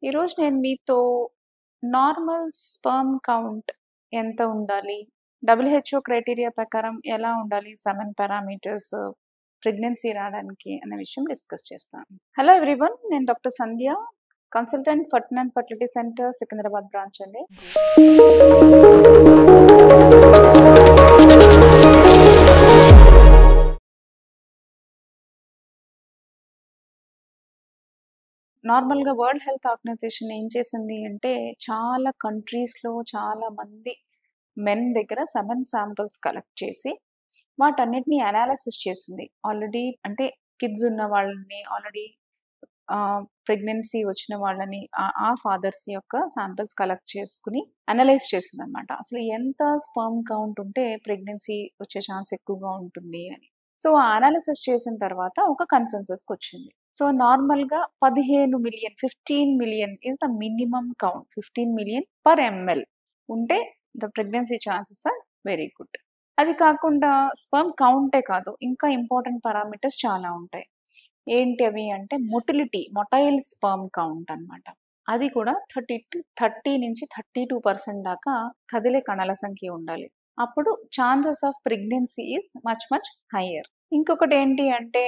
ఈరోజు నేను మీతో నార్మల్ స్పెర్మ్ కౌంట్ ఎంత ఉండాలి? WHO క్రైటీరియా ప్రకారం ఎలా ఉండాలి? 7 పారామీటర్స్ ప్రెగ్నెన్సీ రావడానికి అనే విషయం డిస్కస్ చేస్తాను. హలో ఎవ్రీవన్, నేను doctor Sandhya, consultant Fertin and fertility centre Secunderabad branch అండి. నార్మల్‌గా వరల్డ్ హెల్త్ ఆర్గనైజేషన్ ఏం చేసింది అంటే, చాలా కంట్రీస్‌లో చాలా మంది మెన్ దగ్గర సెమెన్ శాంపిల్స్ కలెక్ట్ చేసి, వాటన్నిటిని అనాలిసిస్ చేసింది. ఆల్రెడీ అంటే కిడ్స్ ఉన్న వాళ్ళని, ఆల్రెడీ ప్రెగ్నెన్సీ వచ్చిన వాళ్ళని, ఆ ఫాదర్స్ యొక్క శాంపిల్స్ కలెక్ట్ చేసుకుని అనలైజ్ చేసిందనమాట. అసలు ఎంత స్పెర్మ్ కౌంట్ ఉంటే ప్రెగ్నెన్సీ వచ్చే ఛాన్స్ ఎక్కువగా ఉంటుంది అని. సో, ఆ అనాలిసిస్ చేసిన తర్వాత ఒక కన్సెన్సస్‌కి వచ్చింది. సో, నార్మల్‌గా 15 million, 15 million is the minimum count. 15 million per ML ఉంటే the pregnancy chances are very good. అది కాకుండా స్పెర్మ్ కౌంటే కాదు, ఇంకా ఇంపార్టెంట్ పారామీటర్స్ చాలా ఉంటాయి. ఏంటి అవి అంటే మొటైల్ స్పెర్మ్ కౌంట్ అన్నమాట. అది కూడా 30 నుంచి 32% దాకా కదిలే కణాల సంఖ్య ఉండాలి. అప్పుడు chances of pregnancy is much higher. ఇంకొకటి ఏంటి అంటే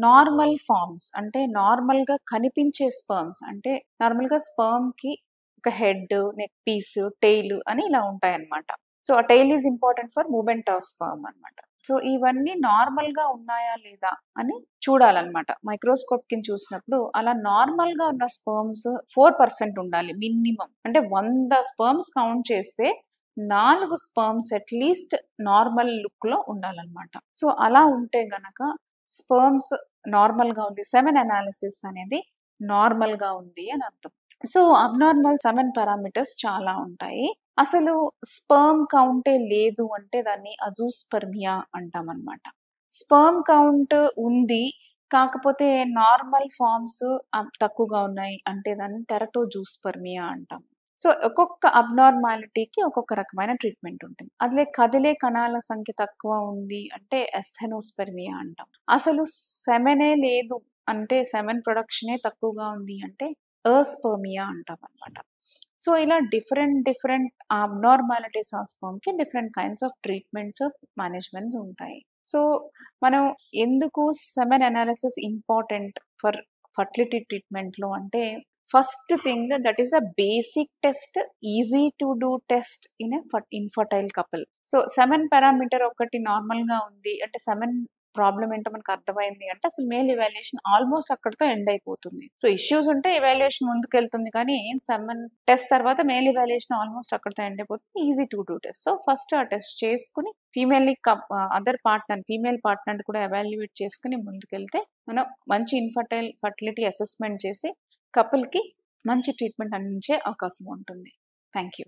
నార్మల్ ఫార్మ్స్, అంటే నార్మల్‌గా కనిపించే స్పెర్మ్స్, అంటే నార్మల్‌గా స్పెర్మ్‌కి ఒక హెడ్, నెక్ పీస్, టెయిల్ అని ఇలా ఉంటాయన్నమాట. సో, ఆ tail is important for movement of sperm అన్నమాట. సో, ఇవన్నీ నార్మల్‌గా ఉన్నాయా లేదా అని చూడాలన్నమాట. మైక్రోస్కోప్ కింద చూసినప్పుడు అలా నార్మల్‌గా ఉన్న స్పెర్మ్స్ 4% ఉండాలి మినిమమ్. అంటే 100 స్పెర్మ్స్ కౌంట్ చేస్తే 4 స్పెర్మ్స్ అట్‌లీస్ట్ నార్మల్ లుక్‌లో ఉండాలన్నమాట. సో, అలా ఉంటే గనక స్పెర్మ్స్ నార్మల్‌గా ఉంది. సెమెన్ అనాలిసిస్ అనేది నార్మల్‌గా ఉంది అని అర్థం. సో, అబ్నార్మల్ 7 పారామీటర్స్ చాలా ఉంటాయి. అసలు స్పెర్మ్ కౌంటే లేదు అంటే దాన్ని అజూస్పర్మియా అంటామన్నమాట. స్పెర్మ్ కౌంట్ ఉంది, కాకపోతే నార్మల్ ఫార్మ్స్ తక్కువగా ఉన్నాయి అంటే దాన్ని టెరటోజూస్పర్మియా అంటాం. సో, ఒక్కొక్క అబ్నార్మాలిటీకి ఒక్కొక్క రకమైన ట్రీట్మెంట్ ఉంటుంది. అదే కదిలే కణాల సంఖ్య తక్కువ ఉంది అంటే ఎస్థెనోస్పెర్మియా అంటాం. అసలు సెమెనే లేదు అంటే, సెమెన్ ప్రొడక్షనే తక్కువగా ఉంది అంటే ఎస్పెర్మియా అంటాం అన్నమాట. సో, ఇలా డిఫరెంట్ అబ్నార్మాలిటీస్ ఆఫ్ స్పెర్మ్‌కి different kinds of treatments, managements ఉంటాయి. సో, మనం ఎందుకు semen analysis important for fertility ట్రీట్మెంట్‌లో అంటే, first thing that is the basic test, easy to do test in infertile couple. So, semen parameter ఒకటి నార్మల్‌గా ఉంది అంటే, సెమెన్ ప్రాబ్లమ్ ఏంటో మనకు అర్థమైంది అంటే, అసలు మేల్ ఇవాల్యుయేషన్ ఆల్మోస్ట్ అక్కడితో ఎండ్ అయిపోతుంది. సో, ఇష్యూస్ ఉంటే ఇవాల్యుయేషన్ ముందుకెళ్తుంది, కానీ సెమెన్ టెస్ట్ తర్వాత మేల్ ఇవాల్యుయేషన్ ఆల్మోస్ట్ అక్కడితో ఎండ్ అయిపోతుంది. Easy to do test. So, first ఆ టెస్ట్ చేసుకుని ఫీమేల్ పార్ట్నర్ కూడా ఎవాల్యుయేట్ చేసుకుని ముందుకెళ్తే మనం మంచి ఫర్టిలిటీ అసెస్మెంట్ చేసి కపుల్‌కి మంచి ట్రీట్మెంట్ అందించే అవకాశం ఉంటుంది. Thank you.